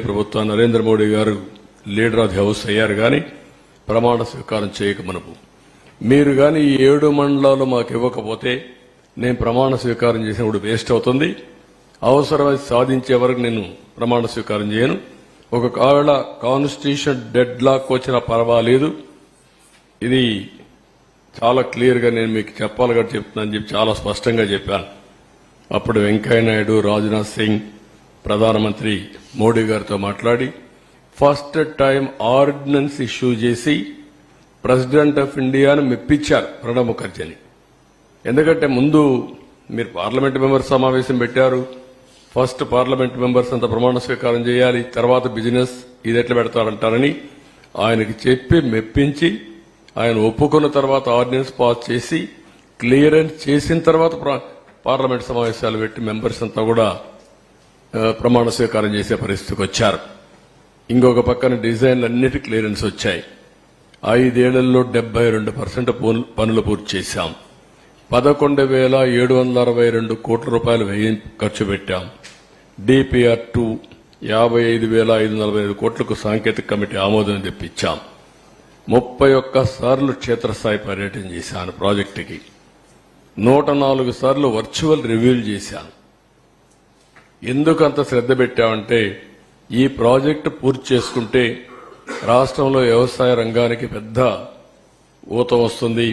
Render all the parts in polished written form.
ప్రభుత్వం నరేంద్ర మోడీ గారు leader of the house అయ్యారు గాని ప్రమాణ స్వీకారం చేయక మునుపు మీరు గాని ఈ 7 మండలాలు మాకు ఇవ్వకపోతే నేను ప్రమాణ స్వీకారం చేసినప్పుడు వేస్ట్ అవుతుంది. అవసరమైతే సాధించే వరకు నేను ప్రమాణ స్వీకారం చేయను. ఒకవేళ కాన్స్టిట్యూషన్ డెడ్ లాక్ వచ్చినా పర్వాలేదు, ఇది చాలా క్లియర్ గా నేను మీకు చెప్పాలిగా చెప్తున్నాను చెప్పి చాలా స్పష్టంగా చెప్పాను. అప్పుడు వెంకయ్యనాయుడు, రాజ్నాథ్ సింగ్, ప్రధానమంత్రి మోడీ గారితో మాట్లాడి ఫస్ట్ టైం ఆర్డినెన్స్ ఇష్యూ చేసి ప్రెసిడెంట్ ఆఫ్ ఇండియాను మెప్పించారు ప్రణబ్ ముఖర్జీని. ఎందుకంటే ముందు మీరు పార్లమెంట్ మెంబర్స్ సమావేశం పెట్టారు, ఫస్ట్ పార్లమెంట్ మెంబర్స్ అంతా ప్రమాణ స్వీకారం చేయాలి, తర్వాత బిజినెస్ ఇది ఎట్లా పెడతారంటారని ఆయనకి చెప్పి మెప్పించి ఆయన ఒప్పుకున్న తర్వాత ఆర్డినెన్స్ పాస్ చేసి క్లియరెన్స్ చేసిన తర్వాత పార్లమెంట్ సమావేశాలు పెట్టి మెంబర్స్ అంతా కూడా ప్రమాణ స్వీకారం చేసే పరిస్థితికి వచ్చారు. ఇంకొక పక్కన డిజైన్లు అన్నిటి క్లియరెన్స్ వచ్చాయి. 5 ఏళ్లలో 72% పనులు పూర్తి చేశాం. 11,762 కోట్ల రూపాయలు ఖర్చు పెట్టాం. డిపిఆర్ 2 55,545 కోట్లకు సాంకేతిక కమిటీ ఆమోదం తెప్పించాం. 31 సార్లు క్షేత్రస్థాయి పర్యటన చేశాను ప్రాజెక్టుకి. 104 సార్లు వర్చువల్ రివ్యూలు చేశాను. ఎందుకు అంత శ్రద్ధ పెట్టామంటే ఈ ప్రాజెక్టు పూర్తి చేసుకుంటే రాష్ట్రంలో వ్యవసాయ రంగానికి పెద్ద ఊత వస్తుంది,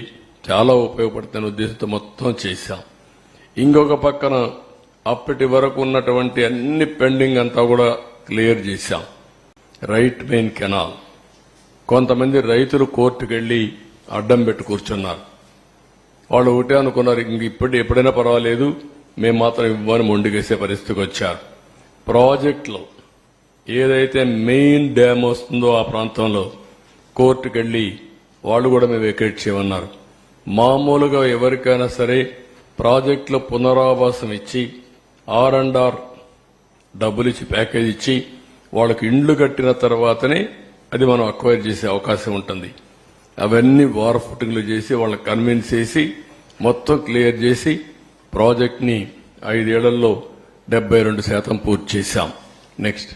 చాలా ఉపయోగపడుతున్న ఉద్దేశంతో మొత్తం చేశాం. ఇంకొక పక్కన అప్పటి వరకు ఉన్నటువంటి అన్ని పెండింగ్ అంతా కూడా క్లియర్ చేశాం. రైట్ మెయిన్ కెనాల్ కొంతమంది రైతులు కోర్టుకెళ్లి అడ్డం పెట్టి కూర్చున్నారు. వాళ్ళు ఒకటే అనుకున్నారు, ఎప్పుడైనా పర్వాలేదు మేము మాత్రం ఇవ్వని మొండిగేసే పరిస్థితికి వచ్చారు. ప్రాజెక్టులో ఏదైతే మెయిన్ డ్యామ్ వస్తుందో ఆ ప్రాంతంలో కోర్టుకెళ్లి వాళ్ళు కూడా మేము వెకేట్ చేయమన్నారు. మామూలుగా ఎవరికైనా సరే ప్రాజెక్టులో పునరావాసం ఇచ్చి R&R డబ్బులు ఇచ్చి ప్యాకేజ్ ఇచ్చి వాళ్ళకి ఇండ్లు కట్టిన తర్వాతనే అది మనం అక్వైర్ చేసే అవకాశం ఉంటుంది. అవన్నీ వార్ ఫుటింగ్లు చేసి వాళ్ళని కన్విన్స్ చేసి మొత్తం క్లియర్ చేసి ప్రాజెక్ట్ ని 5 ఏళ్లలో 72% పూర్తి చేశాం. నెక్స్ట్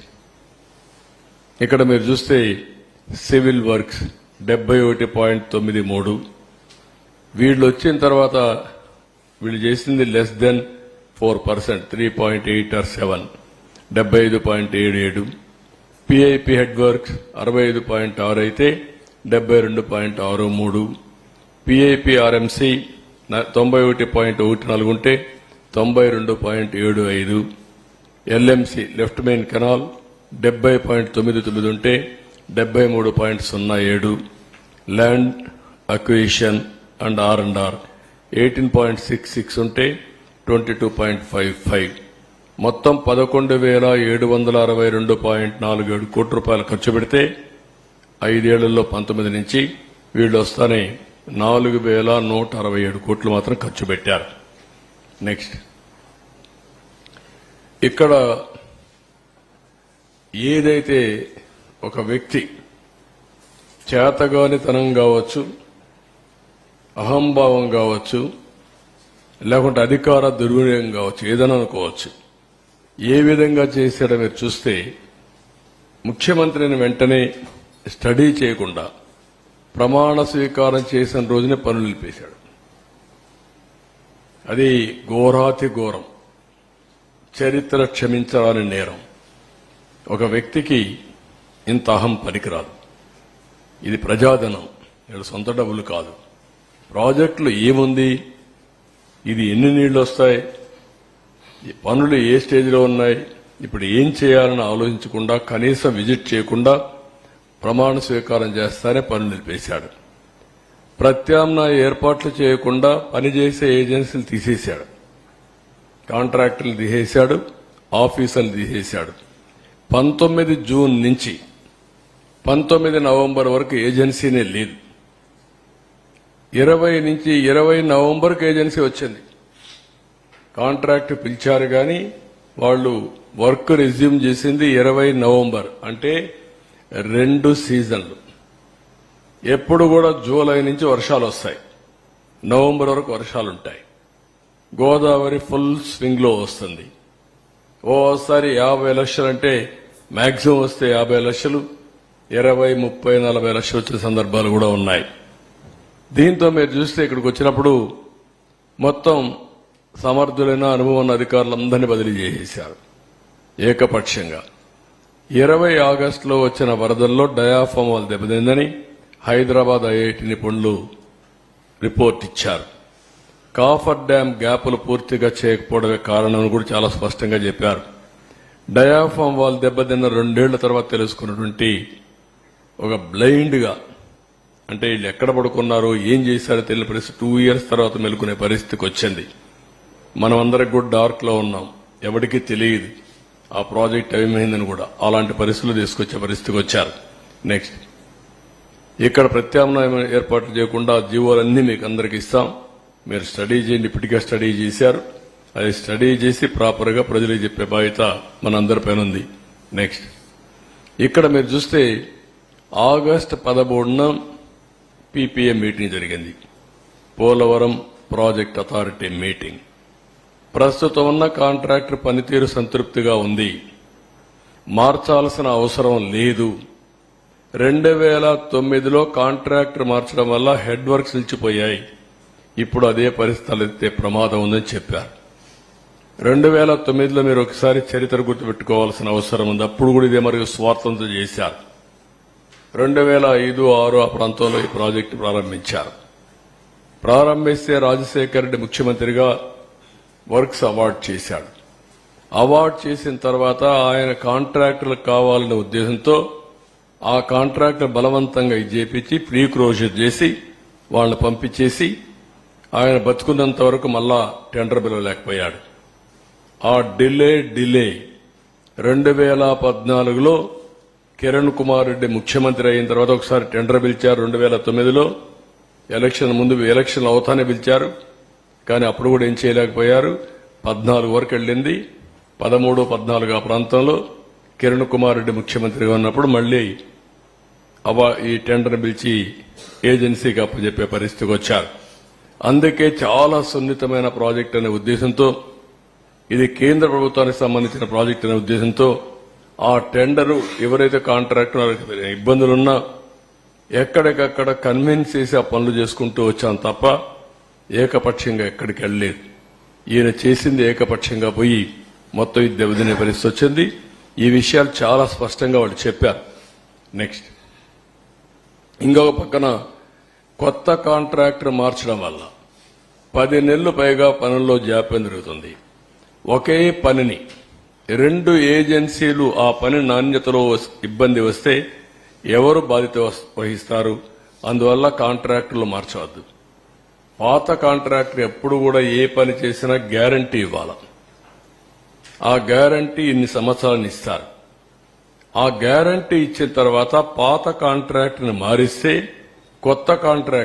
ఇక్కడ మీరు చూస్తే సివిల్ వర్క్స్ 71.93. వీళ్ళు వచ్చిన తర్వాత వీళ్ళు చేసింది less than 4%, 3.8 or 7, 75.77. PIP head works 65.6 అయితే 72.63. పిఐపి ఆర్ఎంసీ 91.14 ఉంటే 92.75. ఎల్ఎంసీ లెఫ్ట్ మెయిన్ కెనాల్ 70.99 ఉంటే 73.07. ల్యాండ్ అక్విజిషన్ అండ్ R&R 18.66 ఉంటే 22.55. మొత్తం 11,762.47 కోట్ల రూపాయలు ఖర్చు పెడితే 5 ఏళ్లలో 19 నుంచి వీళ్ళు వస్తానే 4,167 కోట్లు మాత్రం ఖర్చు పెట్టారు. నెక్స్ట్ ఇక్కడ ఏదైతే ఒక వ్యక్తి చేతగానితనం కావచ్చు, అహంభావం కావచ్చు, లేకుంటే అధికార దుర్వినియోగం కావచ్చు, ఏదైనా అనుకోవచ్చు, ఏ విధంగా చేశాడో మీరు చూస్తే ముఖ్యమంత్రిని వెంటనే స్టడీ చేయకుండా ప్రమాణ స్వీకారం చేసిన రోజునే పనులు నిలిపేశాడు. అది ఘోరాతి ఘోరం, చరిత్ర క్షమించరాని నేరం. ఒక వ్యక్తికి ఇంత అహం పనికిరాదు. ఇది ప్రజాధనం, వీళ్ళ సొంత డబ్బులు కాదు. ప్రాజెక్టులు ఏముంది, ఇది ఎన్ని నీళ్లు వస్తాయి, ఈ పనులు ఏ స్టేజ్లో ఉన్నాయి, ఇప్పుడు ఏం చేయాలని ఆలోచించకుండా కనీసం విజిట్ చేయకుండా ప్రమాణ స్వీకారం చేస్తానే పనులు నిలిపేశాడు. ప్రత్యామ్నాయ ఏర్పాట్లు చేయకుండా పనిచేసే ఏజెన్సీలు తీసేశాడు, కాంట్రాక్టర్లు తీసేశాడు, ఆఫీసర్లు తీసేశాడు. 19 జూన్ నుంచి 19 నవంబర్ వరకు ఏజెన్సీనే లేదు. 20 నుంచి 20 నవంబర్కి ఏజెన్సీ వచ్చింది. కాంట్రాక్ట్ పిలిచారు గాని వాళ్ళు వర్క్ రెజ్యూమ్ చేసింది 20 నవంబర్, అంటే 2 సీజన్లు. ఎప్పుడు కూడా జూలై నుంచి వర్షాలు వస్తాయి, నవంబర్ వరకు వర్షాలుంటాయి. గోదావరి ఫుల్ స్వింగ్ లో వస్తుంది. ఓసారి 50 లక్షలంటే మాక్సిమం వస్తే 50 లక్షలు 20, 30, 40 లక్షలు వచ్చే సందర్భాలు కూడా ఉన్నాయి. దీంతో మీరు చూస్తే ఇక్కడికి వచ్చినప్పుడు మొత్తం సమర్థులైన అనుభవం ఉన్న అధికారులందరినీ బదిలీ చేసేశారు ఏకపక్షంగా. 20 ఆగస్టులో వచ్చిన వరదల్లో డయాఫామ్ వాల్ దెబ్బతిందని హైదరాబాద్ ఐఐటి నిపుణులు రిపోర్ట్ ఇచ్చారు. కాఫర్ డ్యాం గ్యాపులు పూర్తిగా చేయకపోవడమే కారణం కూడా చాలా స్పష్టంగా చెప్పారు. డయాఫామ్ వాల్ దెబ్బతిన్న 2 ఏళ్ల తర్వాత తెలుసుకున్నటువంటి ఒక బ్లైండ్గా, అంటే వీళ్ళు ఎక్కడ పడుకున్నారో ఏం చేశారో తెలియని పరిస్థితి 2 ఇయర్స్ తర్వాత మెలుకునే పరిస్థితికి వచ్చింది. మనం అందరికి కూడా డార్క్ లో ఉన్నాం, ఎవరికీ తెలియదు ఆ ప్రాజెక్ట్ ఏమైందని కూడా. అలాంటి పరిస్థితులు తీసుకొచ్చే పరిస్థితికి వచ్చారు. నెక్స్ట్, ఇక్కడ ప్రత్యామ్నాయం ఏర్పాటు చేయకుండా జీవోలన్నీ మీకు అందరికి ఇస్తాం, మీరు స్టడీ చేయండి. ఇప్పటికే స్టడీ చేశారు, అది స్టడీ చేసి ప్రాపర్ గా ప్రజలకు చెప్పే బాధ్యత మనందరిపైన ఉంది. నెక్స్ట్, ఇక్కడ మీరు చూస్తే ఆగస్టు 13న పీపీఏ మీటింగ్ జరిగింది, పోలవరం ప్రాజెక్ట్ అథారిటీ మీటింగ్. ప్రస్తుతం ఉన్న కాంట్రాక్టర్ పనితీరు సంతృప్తిగా ఉంది, మార్చాల్సిన అవసరం లేదు. 2009లో కాంట్రాక్టర్ మార్చడం వల్ల హెడ్ వర్క్స్ నిలిచిపోయాయి, ఇప్పుడు అదే పరిస్థితులు ఎత్తే ప్రమాదం ఉందని చెప్పారు. 2009లో మీరు ఒకసారి చరిత్ర గుర్తుపెట్టుకోవాల్సిన అవసరం ఉంది. అప్పుడు కూడా ఇదే మరియు స్వార్థంతో చేశారు. 2005, 2006 ఆ ప్రాంతంలో ఈ ప్రాజెక్టు ప్రారంభించారు. ప్రారంభిస్తే రాజశేఖర రెడ్డి ముఖ్యమంత్రిగా వర్క్స్ అవార్డు చేశాడు. అవార్డు చేసిన తర్వాత ఆయన కాంట్రాక్టర్లకు కావాలనే ఉద్దేశంతో ఆ కాంట్రాక్టర్ బలవంతంగా చేపించి ప్రీ క్లోజర్ చేసి వాళ్ళని పంపించేసి ఆయన బతుకున్నంత వరకు మళ్ళా టెండర్ పిలవలేకపోయాడు. ఆ డిలే 2014లో కిరణ్ కుమార్ రెడ్డి ముఖ్యమంత్రి అయిన తర్వాత ఒకసారి టెండర్ పిలిచారు. 2009లో ఎలక్షన్ ముందు ఎలక్షన్ అవుతానే పిలిచారు, కానీ అప్పుడు కూడా ఏం చేయలేకపోయారు. 14 వరకు వెళ్ళింది. 13, 14 ఆ ప్రాంతంలో కిరణ్ కుమార్ రెడ్డి ముఖ్యమంత్రిగా ఉన్నప్పుడు మళ్లీ ఈ టెండర్ పిలిచి ఏజెన్సీకి అప్పచెప్పే పరిస్థితికి వచ్చారు. అందుకే చాలా సున్నితమైన ప్రాజెక్ట్ అనే ఉద్దేశంతో, ఇది కేంద్ర ప్రభుత్వానికి సంబంధించిన ప్రాజెక్ట్ అనే ఉద్దేశంతో ఆ టెండరు ఎవరైతే కాంట్రాక్టర్ ఇబ్బందులున్నా ఎక్కడికక్కడ కన్విన్స్ చేసి ఆ పనులు చేసుకుంటూ వచ్చాం తప్ప ఏకపక్షంగా ఎక్కడికి వెళ్ళలేదు. ఈయన చేసింది ఏకపక్షంగా పోయి మొత్తం ఇది దెబ్బతినే పరిస్థితి వచ్చింది. ఈ విషయాలు చాలా స్పష్టంగా వాళ్ళు చెప్పారు. నెక్స్ట్, ఇంకొక పక్కన కొత్త కాంట్రాక్టర్ మార్చడం వల్ల 10 నెలలు పైగా పనుల్లో జాప్యం జరుగుతుంది. ఒకే పనిని 2 ఏజెన్సీలు ఆ పని నాణ్యతలో ఇబ్బంది వస్తే ఎవరు బాధ్యత వహిస్తారు? అందువల్ల కాంట్రాక్టర్లు మార్చవద్దు. పాత కాంట్రాక్టర్ ఎప్పుడు కూడా ఏ పని చేసినా గ్యారంటీ ఇవ్వాలి. ఆ గ్యారంటీ ఇన్ని సంవత్సరాలను ఇస్తారు. ఆ గ్యారంటీ ఇచ్చిన తర్వాత పాత కాంట్రాక్టర్ని మారిస్తే కొత్త కాంట్రాక్టర్